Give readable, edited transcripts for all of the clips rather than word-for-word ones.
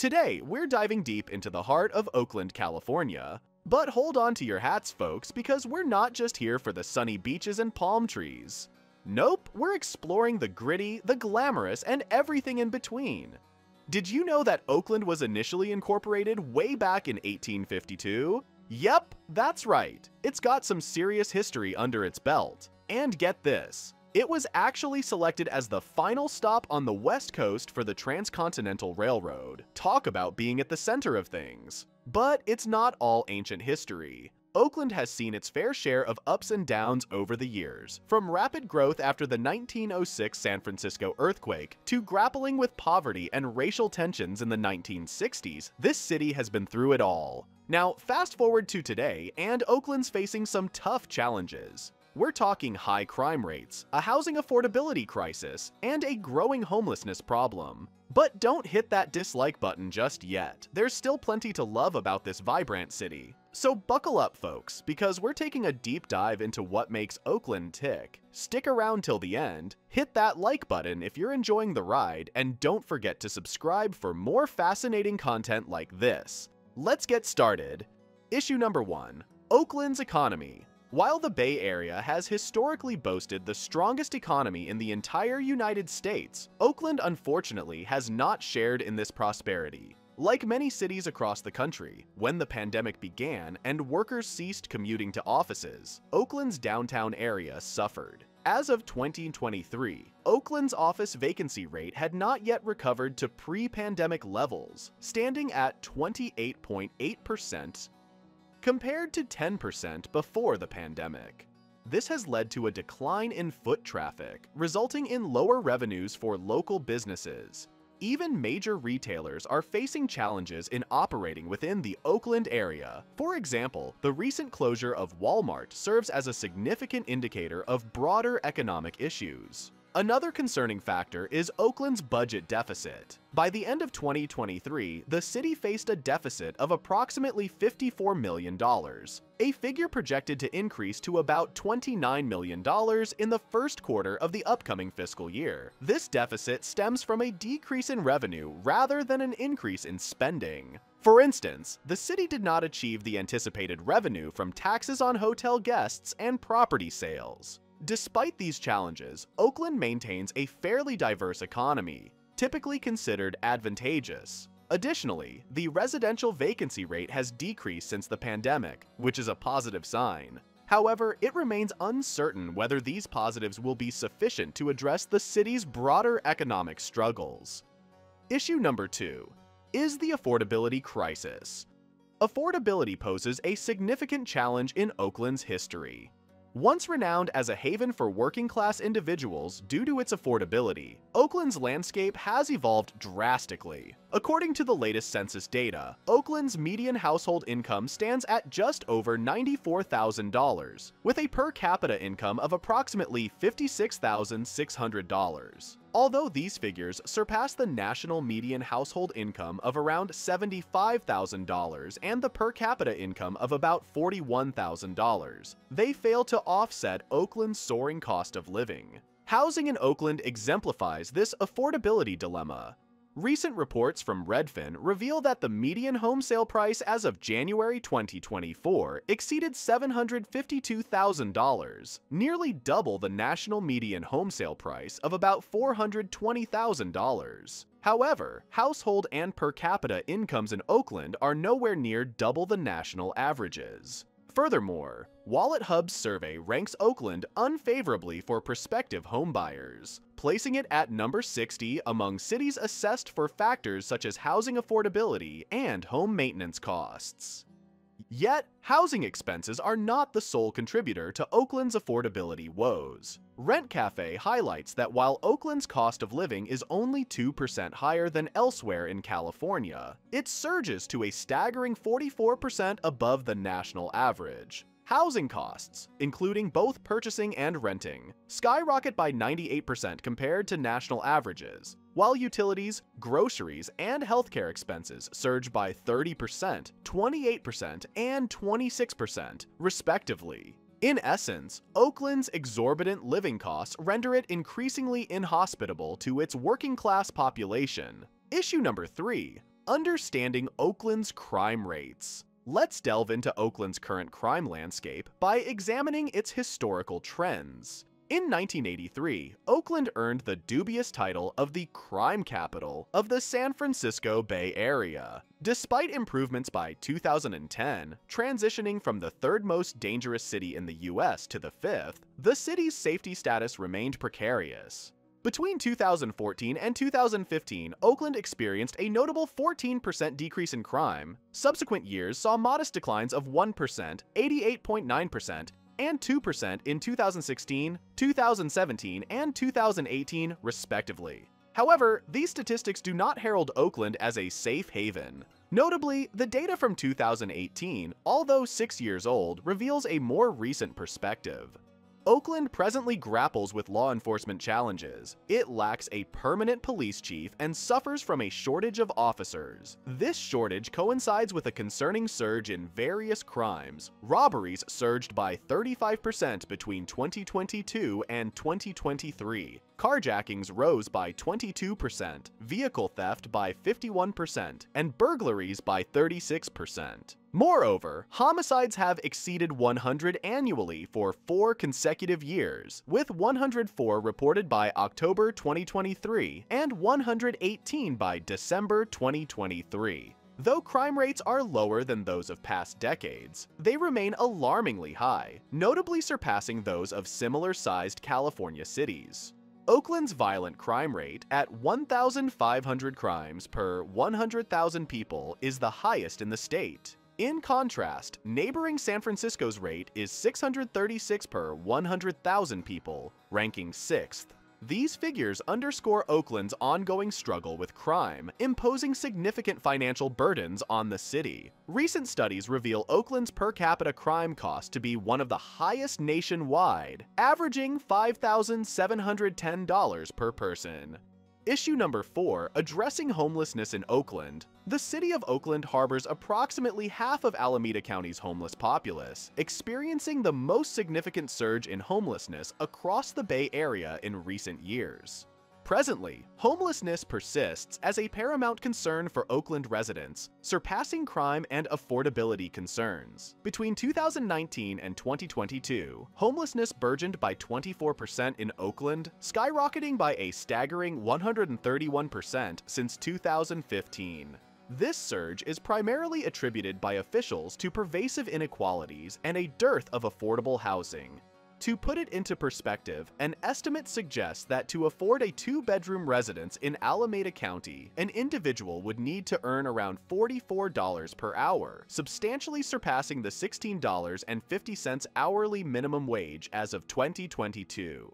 Today, we're diving deep into the heart of Oakland, California. But hold on to your hats, folks, because we're not just here for the sunny beaches and palm trees. Nope, we're exploring the gritty, the glamorous, and everything in between. Did you know that Oakland was initially incorporated way back in 1852? Yep, that's right. It's got some serious history under its belt. And get this, it was actually selected as the final stop on the West Coast for the Transcontinental Railroad. Talk about being at the center of things. But it's not all ancient history. Oakland has seen its fair share of ups and downs over the years, from rapid growth after the 1906 San Francisco earthquake to grappling with poverty and racial tensions in the 1960s. This city has been through it all. Now, fast forward to today, and Oakland's facing some tough challenges. We're talking high crime rates, a housing affordability crisis, and a growing homelessness problem. But don't hit that dislike button just yet. There's still plenty to love about this vibrant city. So buckle up, folks, because we're taking a deep dive into what makes Oakland tick. Stick around till the end, hit that like button if you're enjoying the ride, and don't forget to subscribe for more fascinating content like this. Let's get started. Issue number 1. Oakland's Economy. While the Bay Area has historically boasted the strongest economy in the entire United States, Oakland unfortunately has not shared in this prosperity. Like many cities across the country, when the pandemic began and workers ceased commuting to offices, Oakland's downtown area suffered. As of 2023, Oakland's office vacancy rate had not yet recovered to pre-pandemic levels, standing at 28.8%, compared to 10% before the pandemic. This has led to a decline in foot traffic, resulting in lower revenues for local businesses. Even major retailers are facing challenges in operating within the Oakland area. For example, the recent closure of Walmart serves as a significant indicator of broader economic issues. Another concerning factor is Oakland's budget deficit. By the end of 2023, the city faced a deficit of approximately $54 million, a figure projected to increase to about $29 million in the first quarter of the upcoming fiscal year. This deficit stems from a decrease in revenue rather than an increase in spending. For instance, the city did not achieve the anticipated revenue from taxes on hotel guests and property sales. Despite these challenges, Oakland maintains a fairly diverse economy, typically considered advantageous. Additionally, the residential vacancy rate has decreased since the pandemic, which is a positive sign. However, it remains uncertain whether these positives will be sufficient to address the city's broader economic struggles. Issue number 2 is the affordability crisis. Affordability poses a significant challenge in Oakland's history. Once renowned as a haven for working-class individuals due to its affordability, Oakland's landscape has evolved drastically. According to the latest census data, Oakland's median household income stands at just over $94,000, with a per capita income of approximately $56,600. Although these figures surpass the national median household income of around $75,000 and the per capita income of about $41,000, they fail to offset Oakland's soaring cost of living. Housing in Oakland exemplifies this affordability dilemma. Recent reports from Redfin reveal that the median home sale price as of January 2024 exceeded $752,000, nearly double the national median home sale price of about $420,000. However, household and per capita incomes in Oakland are nowhere near double the national averages. Furthermore, Wallet Hub's survey ranks Oakland unfavorably for prospective homebuyers, placing it at number 60 among cities assessed for factors such as housing affordability and home maintenance costs. Yet, housing expenses are not the sole contributor to Oakland's affordability woes. Rent Cafe highlights that while Oakland's cost of living is only 2% higher than elsewhere in California, it surges to a staggering 44% above the national average. Housing costs, including both purchasing and renting, skyrocket by 98% compared to national averages, while utilities, groceries, and healthcare expenses surge by 30%, 28%, and 26%, respectively. In essence, Oakland's exorbitant living costs render it increasingly inhospitable to its working-class population. Issue number 3. Understanding Oakland's crime rates. Let's delve into Oakland's current crime landscape by examining its historical trends. In 1983, Oakland earned the dubious title of the crime capital of the San Francisco Bay Area. Despite improvements by 2010, transitioning from the third most dangerous city in the US to the fifth, the city's safety status remained precarious. Between 2014 and 2015, Oakland experienced a notable 14% decrease in crime. Subsequent years saw modest declines of 1%, 88.9%, and 2% in 2016, 2017, and 2018, respectively. However, these statistics do not herald Oakland as a safe haven. Notably, the data from 2018, although 6 years old, reveals a more recent perspective. Oakland presently grapples with law enforcement challenges. It lacks a permanent police chief and suffers from a shortage of officers. This shortage coincides with a concerning surge in various crimes. Robberies surged by 35% between 2022 and 2023. Carjackings rose by 22%, vehicle theft by 51%, and burglaries by 36%. Moreover, homicides have exceeded 100 annually for 4 consecutive years, with 104 reported by October 2023 and 118 by December 2023. Though crime rates are lower than those of past decades, they remain alarmingly high, notably surpassing those of similar-sized California cities. Oakland's violent crime rate at 1,500 crimes per 100,000 people is the highest in the state. In contrast, neighboring San Francisco's rate is 636 per 100,000 people, ranking 6th. These figures underscore Oakland's ongoing struggle with crime, imposing significant financial burdens on the city. Recent studies reveal Oakland's per capita crime cost to be one of the highest nationwide, averaging $5,710 per person. Issue number 4, addressing homelessness in Oakland. The city of Oakland harbors approximately half of Alameda County's homeless populace, experiencing the most significant surge in homelessness across the Bay Area in recent years. Presently, homelessness persists as a paramount concern for Oakland residents, surpassing crime and affordability concerns. Between 2019 and 2022, homelessness burgeoned by 24% in Oakland, skyrocketing by a staggering 131% since 2015. This surge is primarily attributed by officials to pervasive inequalities and a dearth of affordable housing. To put it into perspective, an estimate suggests that to afford a 2-bedroom residence in Alameda County, an individual would need to earn around $44 per hour, substantially surpassing the $16.50 hourly minimum wage as of 2022.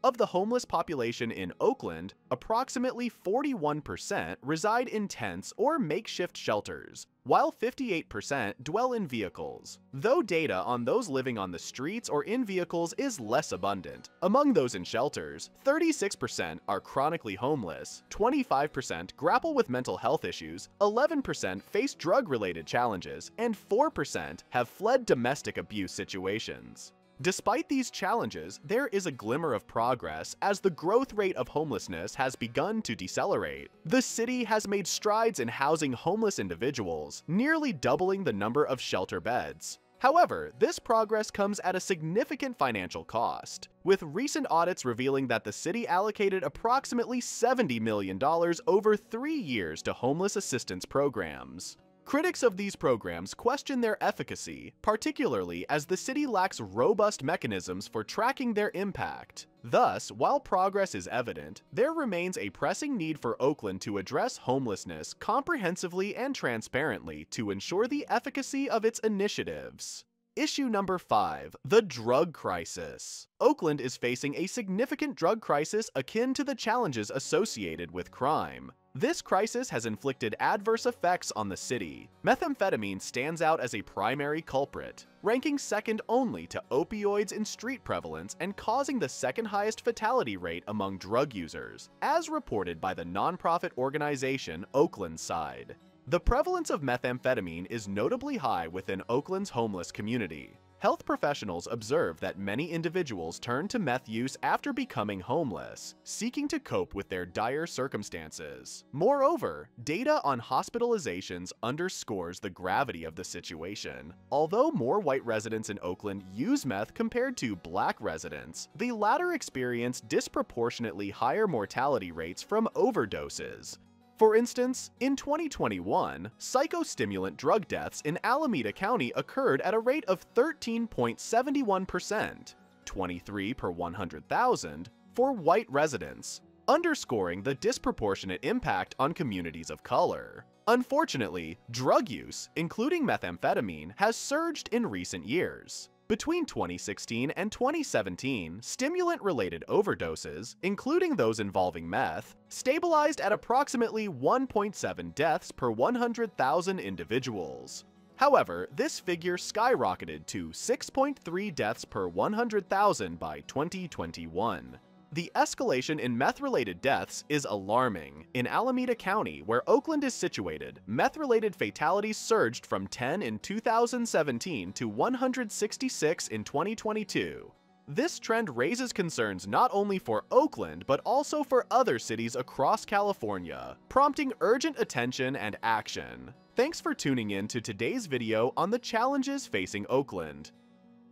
Of the homeless population in Oakland, approximately 41% reside in tents or makeshift shelters, while 58% dwell in vehicles. Though data on those living on the streets or in vehicles is less abundant, among those in shelters, 36% are chronically homeless, 25% grapple with mental health issues, 11% face drug-related challenges, and 4% have fled domestic abuse situations. Despite these challenges, there is a glimmer of progress as the growth rate of homelessness has begun to decelerate. The city has made strides in housing homeless individuals, nearly doubling the number of shelter beds. However, this progress comes at a significant financial cost, with recent audits revealing that the city allocated approximately $70 million over 3 years to homeless assistance programs. Critics of these programs question their efficacy, particularly as the city lacks robust mechanisms for tracking their impact. Thus, while progress is evident, there remains a pressing need for Oakland to address homelessness comprehensively and transparently to ensure the efficacy of its initiatives. Issue number 5, the drug crisis. Oakland is facing a significant drug crisis akin to the challenges associated with crime. This crisis has inflicted adverse effects on the city. Methamphetamine stands out as a primary culprit, ranking second only to opioids in street prevalence and causing the second highest fatality rate among drug users, as reported by the nonprofit organization Oakland Side. The prevalence of methamphetamine is notably high within Oakland's homeless community. health professionals observe that many individuals turn to meth use after becoming homeless, seeking to cope with their dire circumstances. Moreover, data on hospitalizations underscores the gravity of the situation. Although more white residents in Oakland use meth compared to black residents, the latter experience disproportionately higher mortality rates from overdoses. For instance, in 2021, psychostimulant drug deaths in Alameda County occurred at a rate of 13.71%, 23 per 100,000, for white residents, underscoring the disproportionate impact on communities of color. Unfortunately, drug use, including methamphetamine, has surged in recent years. Between 2016 and 2017, stimulant-related overdoses, including those involving meth, stabilized at approximately 1.7 deaths per 100,000 individuals. However, this figure skyrocketed to 6.3 deaths per 100,000 by 2021. The escalation in meth-related deaths is alarming. In Alameda County, where Oakland is situated, meth-related fatalities surged from 10 in 2017 to 166 in 2022. This trend raises concerns not only for Oakland but also for other cities across California, prompting urgent attention and action. Thanks for tuning in to today's video on the challenges facing Oakland.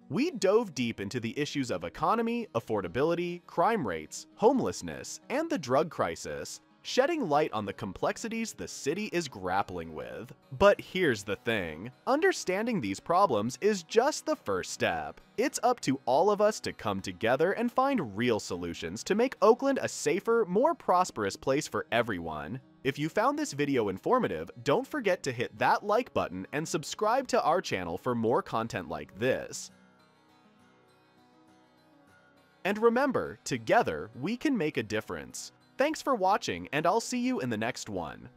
We dove deep into the issues of economy, affordability, crime rates, homelessness, and the drug crisis, shedding light on the complexities the city is grappling with. But here's the thing, understanding these problems is just the first step. It's up to all of us to come together and find real solutions to make Oakland a safer, more prosperous place for everyone. If you found this video informative, don't forget to hit that like button and subscribe to our channel for more content like this. And remember, together, we can make a difference. Thanks for watching, and I'll see you in the next one.